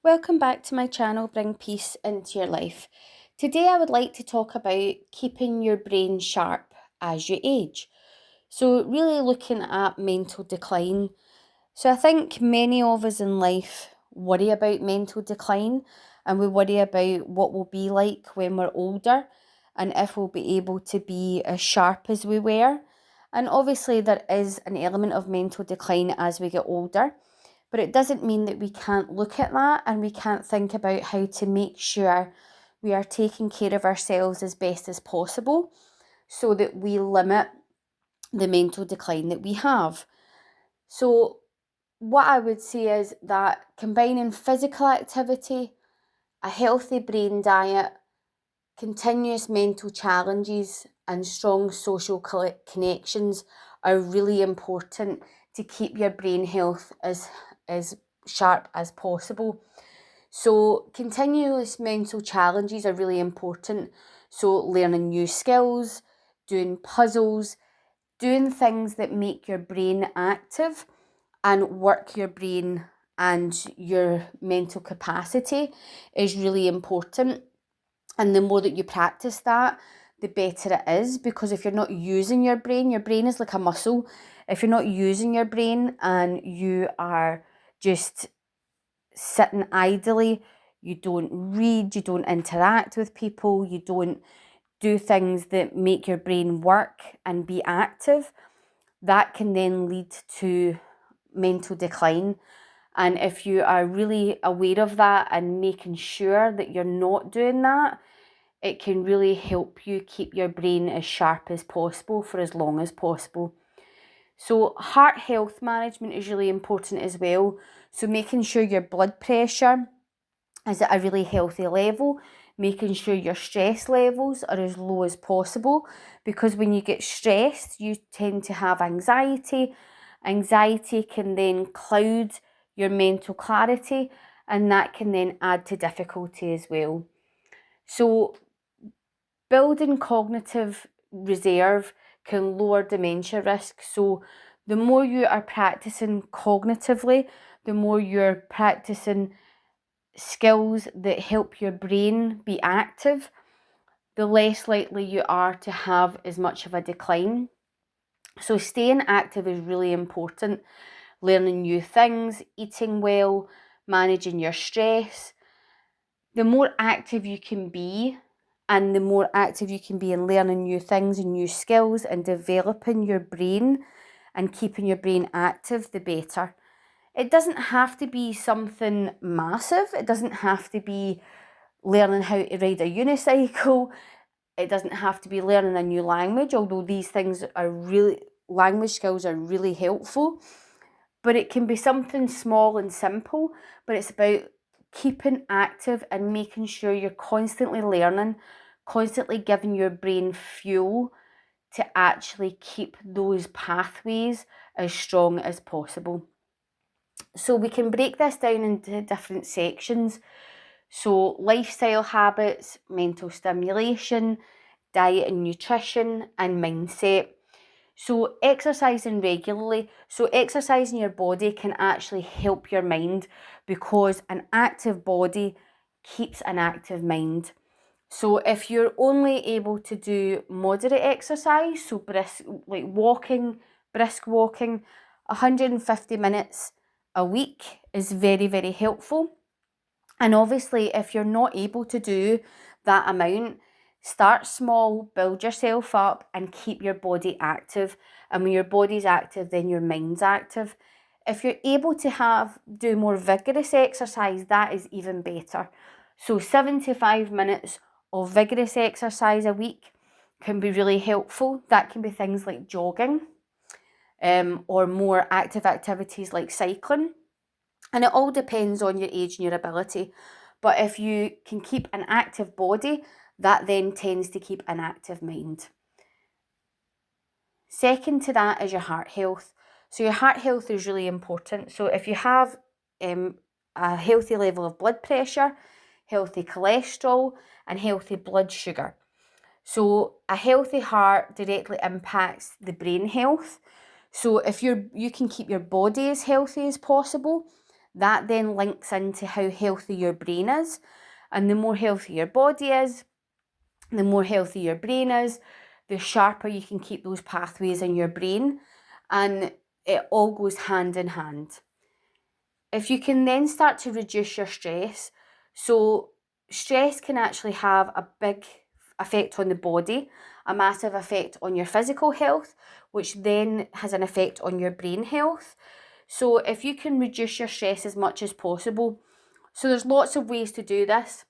Welcome back to my channel, Bring Peace into Your Life. Today I would like to talk about keeping your brain sharp as you age. So really looking at mental decline. So I think many of us in life worry about mental decline, and we worry about what we'll be like when we're older and if we'll be able to be as sharp as we were. And obviously there is an element of mental decline as we get older. But it doesn't mean that we can't look at that and we can't think about how to make sure we are taking care of ourselves as best as possible so that we limit the mental decline that we have. So, what I would say is that combining physical activity, a healthy brain diet, continuous mental challenges, and strong social connections are really important to keep your brain health as sharp as possible. So continuous mental challenges are really important. So learning new skills, doing puzzles, doing things that make your brain active and work your brain and your mental capacity is really important. And the more that you practice that, the better it is, because if you're not using your brain is like a muscle. If you're not using your brain and you are just sitting idly, you don't read, you don't interact with people, you don't do things that make your brain work and be active, that can then lead to mental decline. And if you are really aware of that and making sure that you're not doing that, it can really help you keep your brain as sharp as possible for as long as possible. So heart health management is really important as well. So making sure your blood pressure is at a really healthy level, making sure your stress levels are as low as possible, because when you get stressed, you tend to have anxiety. Anxiety can then cloud your mental clarity, and that can then add to difficulty as well. So building cognitive reserve can lower dementia risk. So the more you are practicing cognitively, the more you're practicing skills that help your brain be active, the less likely you are to have as much of a decline. So staying active is really important. Learning new things, eating well, managing your stress. The more active you can be, and the more active you can be in learning new things and new skills and developing your brain and keeping your brain active, the better. It doesn't have to be something massive. It doesn't have to be learning how to ride a unicycle. It doesn't have to be learning a new language, although these things are really, language skills are really helpful. But it can be something small and simple, but it's about keeping active and making sure you're constantly learning, constantly giving your brain fuel to actually keep those pathways as strong as possible. So we can break this down into different sections. So lifestyle habits, mental stimulation, diet and nutrition, and mindset. So exercising regularly. So exercising your body can actually help your mind, because an active body keeps an active mind. So if you're only able to do moderate exercise, so brisk, like walking, brisk walking, 150 minutes a week is very, very helpful. And obviously, if you're not able to do that amount, start small, build yourself up, and keep your body active. And when your body's active, then your mind's active. If you're able to do more vigorous exercise, that is even better. So 75 minutes of vigorous exercise a week can be really helpful. That can be things like jogging, or more active activities like cycling. And it all depends on your age and your ability. But if you can keep an active body, that then tends to keep an active mind. Second to that is your heart health. So your heart health is really important. So if you have a healthy level of blood pressure, healthy cholesterol, and healthy blood sugar. So a healthy heart directly impacts the brain health. So if you can keep your body as healthy as possible, That then links into how healthy your brain is. And the more healthy your body is, the more healthy your brain is, the sharper you can keep those pathways in your brain. And it all goes hand in hand. If you can then start to reduce your stress, so stress can actually have a big effect on the body, a massive effect on your physical health, which then has an effect on your brain health. So if you can reduce your stress as much as possible, so there's lots of ways to do this.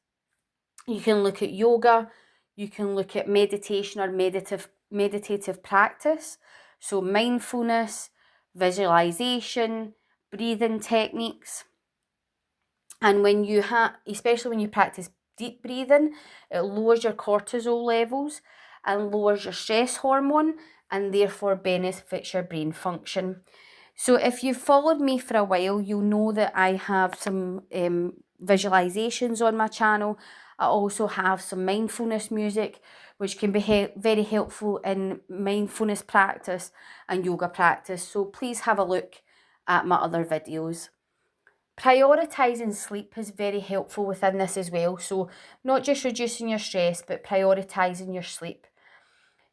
You can look at yoga, you can look at meditation or meditative practice, so mindfulness, visualization, breathing techniques. And when you especially when you practice deep breathing, it lowers your cortisol levels and lowers your stress hormone and therefore benefits your brain function. So if you've followed me for a while, you'll know that I have some visualizations on my channel. I also have some mindfulness music, which can be very helpful in mindfulness practice and yoga practice. So please have a look at my other videos. Prioritising sleep is very helpful within this as well. So not just reducing your stress, but prioritising your sleep.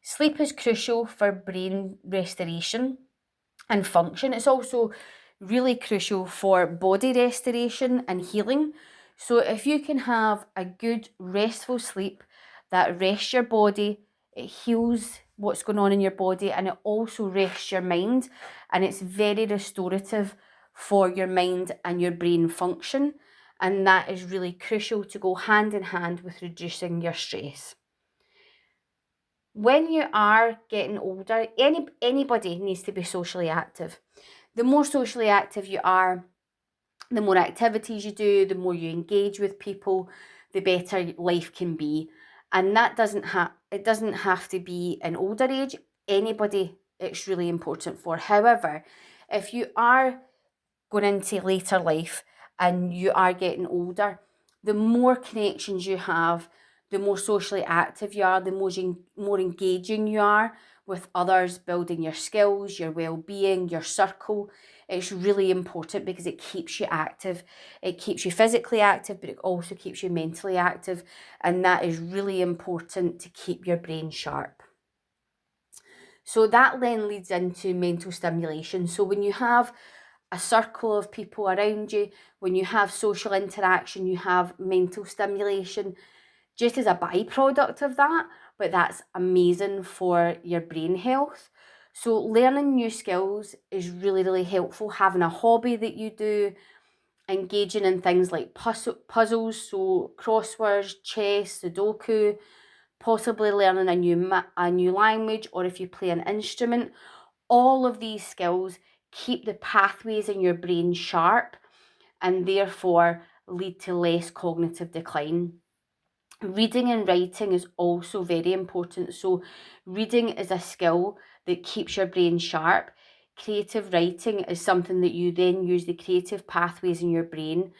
Sleep is crucial for brain restoration and function. It's also really crucial for body restoration and healing. So if you can have a good restful sleep that rests your body, it heals what's going on in your body, and it also rests your mind, and it's very restorative for your mind and your brain function, and that is really crucial to go hand in hand with reducing your stress. When you are getting older, anybody needs to be socially active. The more socially active you are, the more activities you do, the more you engage with people, the better life can be. And that doesn't have to be an older age. Anybody it's really important for. However, if you are going into later life and you are getting older, the more connections you have, the more socially active you are, the more engaging you are with others, building your skills, your well-being, your circle. It's really important because it keeps you active. It keeps you physically active, but it also keeps you mentally active. And that is really important to keep your brain sharp. So that then leads into mental stimulation. So when you have a circle of people around you, when you have social interaction, you have mental stimulation just as a byproduct of that, but that's amazing for your brain health. So learning new skills is really, really helpful. Having a hobby that you do, engaging in things like puzzles, so crosswords, chess, Sudoku, possibly learning a new language, or if you play an instrument. All of these skills keep the pathways in your brain sharp and therefore lead to less cognitive decline. Reading and writing is also very important. So reading is a skill that keeps your brain sharp. Creative writing is something that you then use the creative pathways in your brain,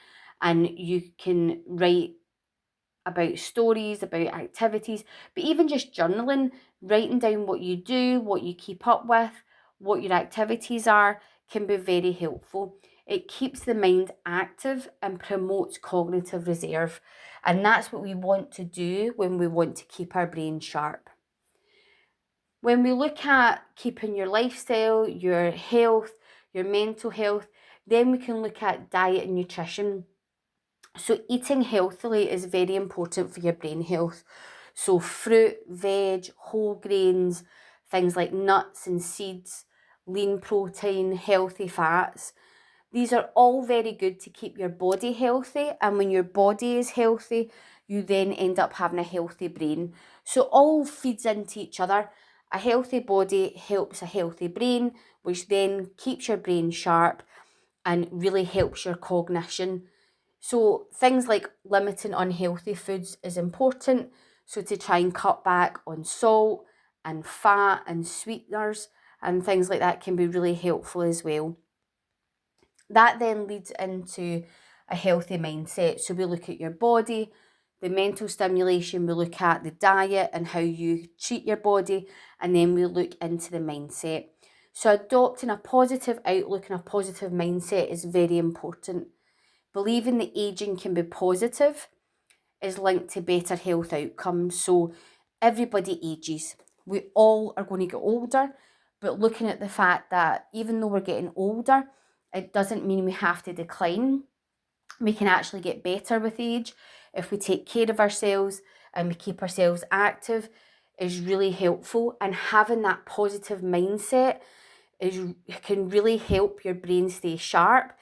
and you can write about stories, about activities, but even just journaling, writing down what you do, what you keep up with, what your activities are, can be very helpful. It keeps the mind active and promotes cognitive reserve. And that's what we want to do when we want to keep our brain sharp. When we look at keeping your lifestyle, your health, your mental health, then we can look at diet and nutrition. So eating healthily is very important for your brain health. So fruit, veg, whole grains, things like nuts and seeds, lean protein, healthy fats. These are all very good to keep your body healthy. And when your body is healthy, you then end up having a healthy brain. So all feeds into each other. A healthy body helps a healthy brain, which then keeps your brain sharp and really helps your cognition. So things like limiting unhealthy foods is important. So to try and cut back on salt and fat and sweeteners and things like that can be really helpful as well. That then leads into a healthy mindset. So we look at your body, the mental stimulation, we look at the diet and how you treat your body, and then we look into the mindset. So adopting a positive outlook and a positive mindset is very important. believing that ageing can be positive is linked to better health outcomes. So everybody ages. We all are going to get older, but looking at the fact that even though we're getting older, it doesn't mean we have to decline. We can actually get better with age if we take care of ourselves and we keep ourselves active is really helpful. And having that positive mindset can really help your brain stay sharp,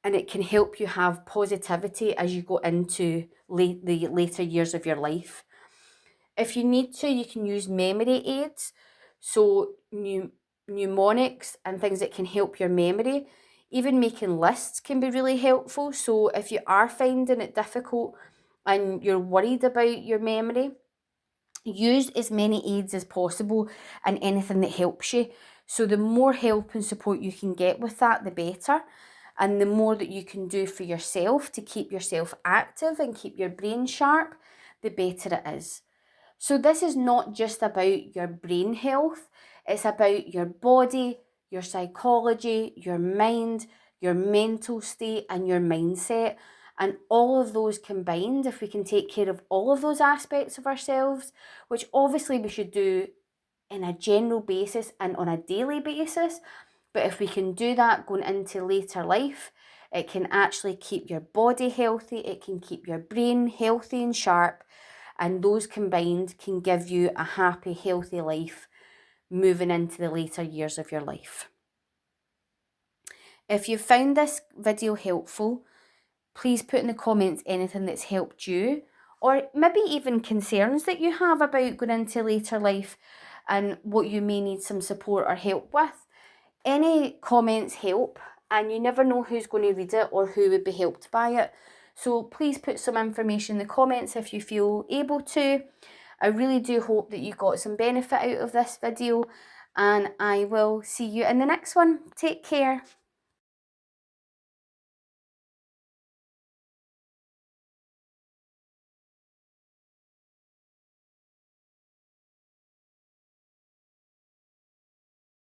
and it can help you have positivity as you go into the later years of your life. If you need to, you can use memory aids, so mnemonics and things that can help your memory. Even making lists can be really helpful. So if you are finding it difficult and you're worried about your memory, use as many aids as possible and anything that helps you. So the more help and support you can get with that, the better. And the more that you can do for yourself to keep yourself active and keep your brain sharp, the better it is. So this is not just about your brain health, it's about your body, your psychology, your mind, your mental state and your mindset. And all of those combined, if we can take care of all of those aspects of ourselves, which obviously we should do in a general basis and on a daily basis, but if we can do that going into later life, it can actually keep your body healthy, it can keep your brain healthy and sharp, and those combined can give you a happy, healthy life moving into the later years of your life. If you found this video helpful, please put in the comments anything that's helped you, or maybe even concerns that you have about going into later life and what you may need some support or help with. Any comments help, and you never know who's going to read it or who would be helped by it. So please put some information in the comments if you feel able to. I really do hope that you got some benefit out of this video, and I will see you in the next one. Take care.